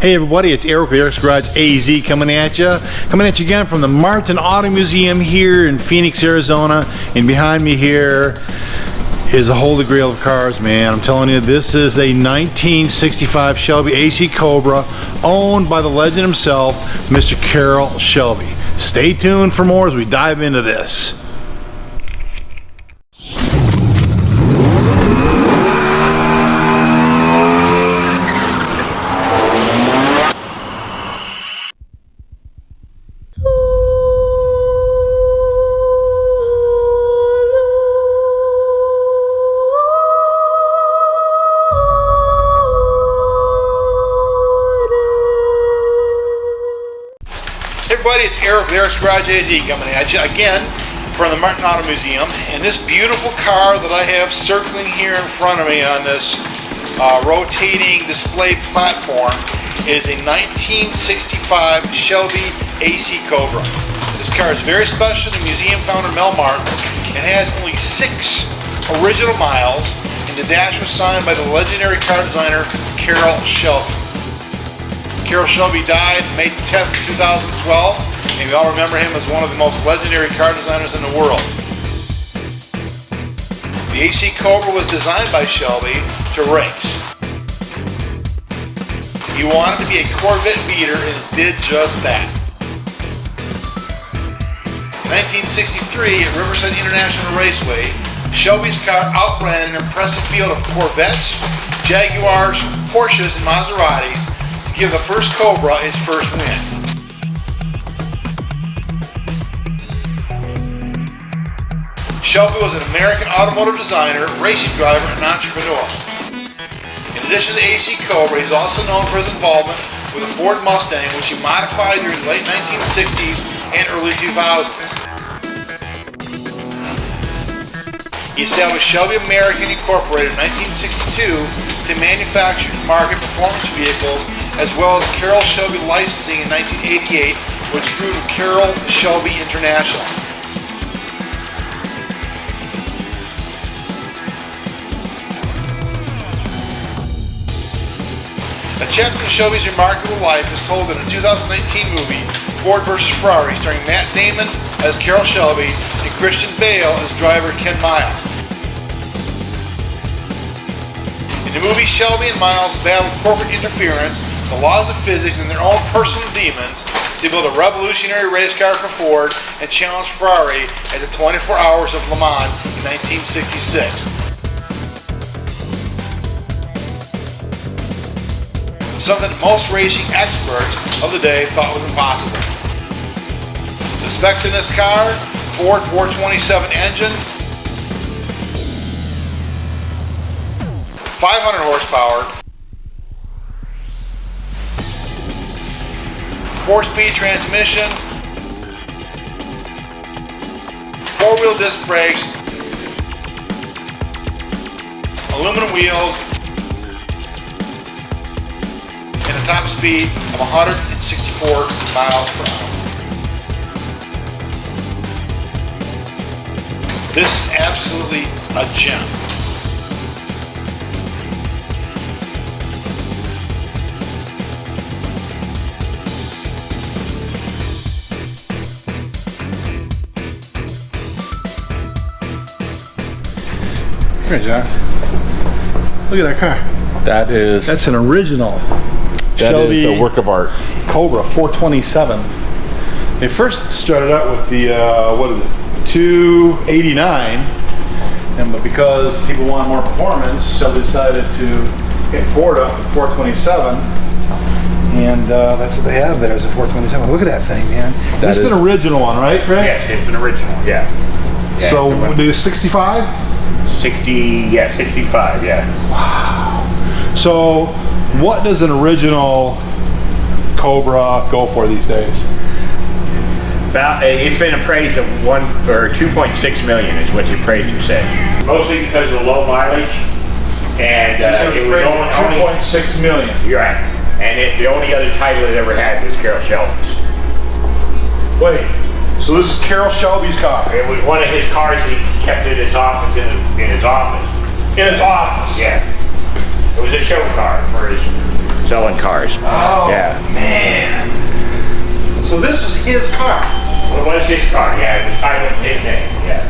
Hey everybody, it's Eric with Eric's Garage AZ coming at you again from the Martin Auto Museum here in Phoenix, Arizona. And behind me here is a Holy Grail of cars, man. I'm telling you, this is a 1965 Shelby AC Cobra owned by the legend himself, Mr. Carroll Shelby. Stay tuned for more as we dive into this. Hey everybody, it's Eric with Eric's Garage AZ coming at you again from the Martin Auto Museum. And this beautiful car that I have circling here in front of me on this rotating display platform is a 1965 Shelby AC Cobra. This car is very special to museum founder Mel Martin and has only 6 original miles, and the dash was signed by the legendary car designer Carroll Shelby. Carroll Shelby died May 10th, 2012, and we all remember him as one of the most legendary car designers in the world. The AC Cobra was designed by Shelby to race. He wanted to be a Corvette beater and did just that. In 1963 at Riverside International Raceway, Shelby's car outran an impressive field of Corvettes, Jaguars, Porsches, and Maseratis to give the first Cobra its first win. Shelby was an American automotive designer, racing driver, and entrepreneur. In addition to the AC Cobra, he's also known for his involvement with the Ford Mustang, which he modified during the late 1960s and early 2000s. He established Shelby American Incorporated in 1962 to manufacture and market performance vehicles, as well as Carroll Shelby licensing in 1988, which grew to Carroll Shelby International. A chapter of Shelby's remarkable life is told in a 2019 movie, Ford vs. Ferrari, starring Matt Damon as Carroll Shelby and Christian Bale as driver Ken Miles. In the movie, Shelby and Miles battled corporate interference, the laws of physics, and their own personal demons to build a revolutionary race car for Ford and challenge Ferrari at the 24 Hours of Le Mans in 1966. Something that most racing experts of the day thought was impossible. The specs in this car: Ford 427 engine, 500 horsepower, 4-speed transmission, 4-wheel disc brakes, aluminum wheels, and a top speed of 164 miles per hour. This is absolutely a gem. Here, John. Look at that car. That's an original Shelby is a work of art. Cobra 427. They first started out with the 289, but because people wanted more performance, Shelby decided to hit Ford up with 427, and that's what they have there is a 427. Look at that thing, man. This is an original one, right, Greg? Yes, it's an original. Yeah. So the 65? 65. Yeah. Wow. So what does an original Cobra go for these days? It's been appraised at 2.6 million is what the appraiser said. Mostly because of the low mileage, and it was only 2.6 million. You're right. And the only other title it ever had was Carroll Shelby's. Wait. So this is Carroll Shelby's car. It was one of his cars he kept in his office. In his office. In his office. Yeah. It was a show car for his. selling cars. Oh, yeah. man. So this was his car? Well, it was his car, yeah. It was titled in his name, yeah.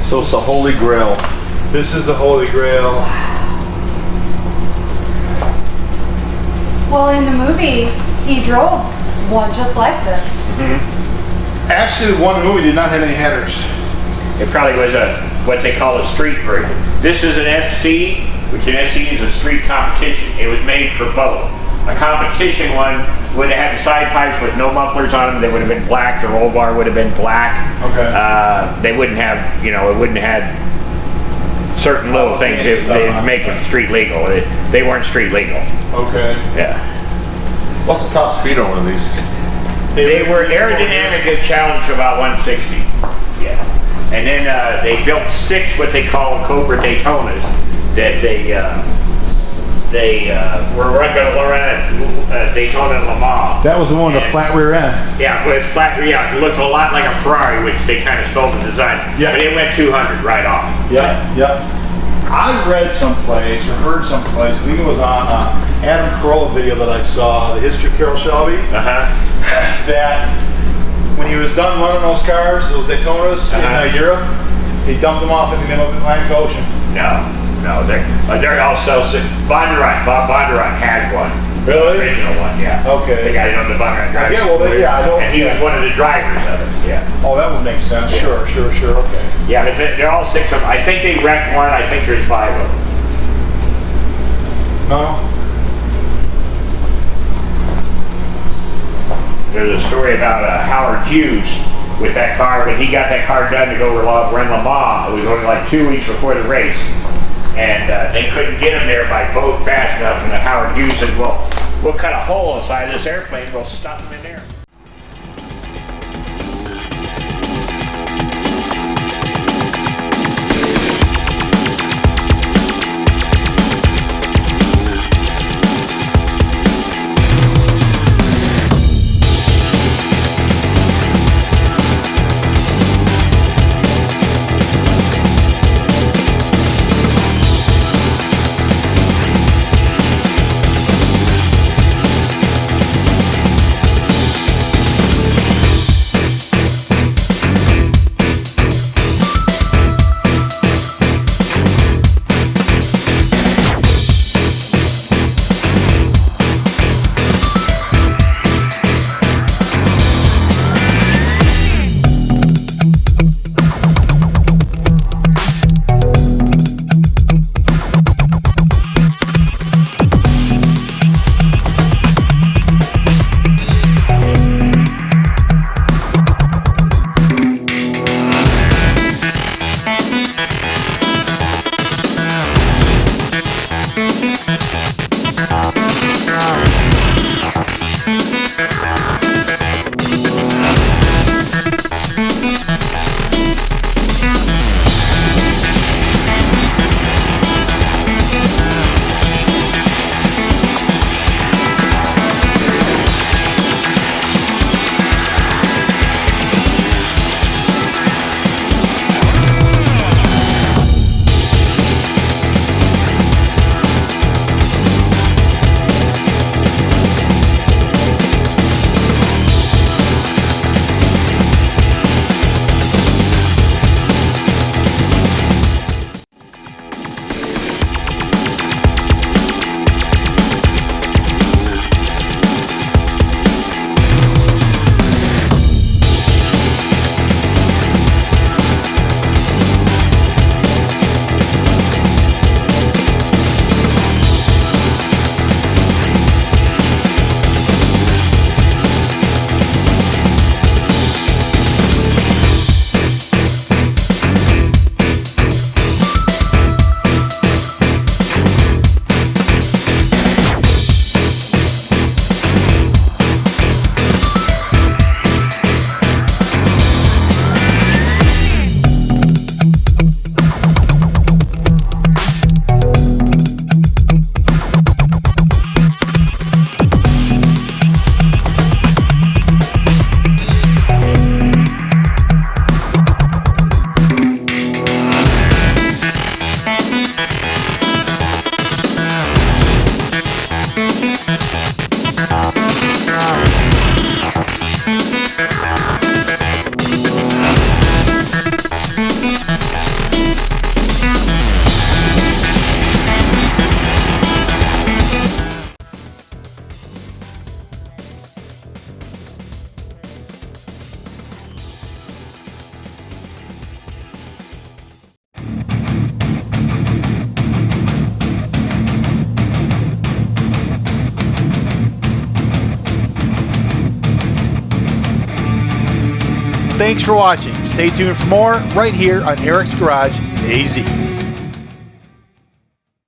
So it's the Holy Grail. This is the Holy Grail. Well, in the movie, he drove one just like this. Actually, the one in the movie did not have any headers. It probably was what they call a street version. This is an SC, which an SC is a street competition. It was made for both. A competition one would have had the side pipes with no mufflers on them. They would have been black. The roll bar would have been black. Okay. They wouldn't have, you know, it wouldn't have had certain little things that make them street legal. They weren't street legal. Okay. Yeah. What's the top speed on one of these? They were aerodynamic challenge to about 160. Yeah. And then they built 6 what they call Cobra Daytonas that they were going to run at Daytona and Le Mans. That was the one with the flat rear end. Yeah, but it's flat. Yeah, it looked a lot like a Ferrari, which they kind of stole the design. Yeah. But it went 200 right off. Yeah, yeah. I read someplace or heard someplace, I think it was on Adam Carolla video that I saw, the history of Carroll Shelby, that when he was done running those cars, those Daytonas in Europe, he dumped them off in the middle of the Atlantic Ocean. No, they're also Bob Bondurant has one. Really? Original one, yeah. Okay. The guy on the Bondurant driver. Yeah, well, I don't. And he was one of the drivers of it. Yeah. Oh, that would make sense. Yeah. Sure. Okay. Yeah, but they're all 6 of them. I think they wrecked one. I think there's 5 of them. No. There's a story about Howard Hughes with that car. When he got that car done to go run Le Mans, it was only like 2 weeks before the race. And they couldn't get him there by boat fast enough. And Howard Hughes said, well, we'll cut a hole inside this airplane. We'll stuff him in there. thanks for watching. Stay tuned for more right here on Eric's Garage AZ.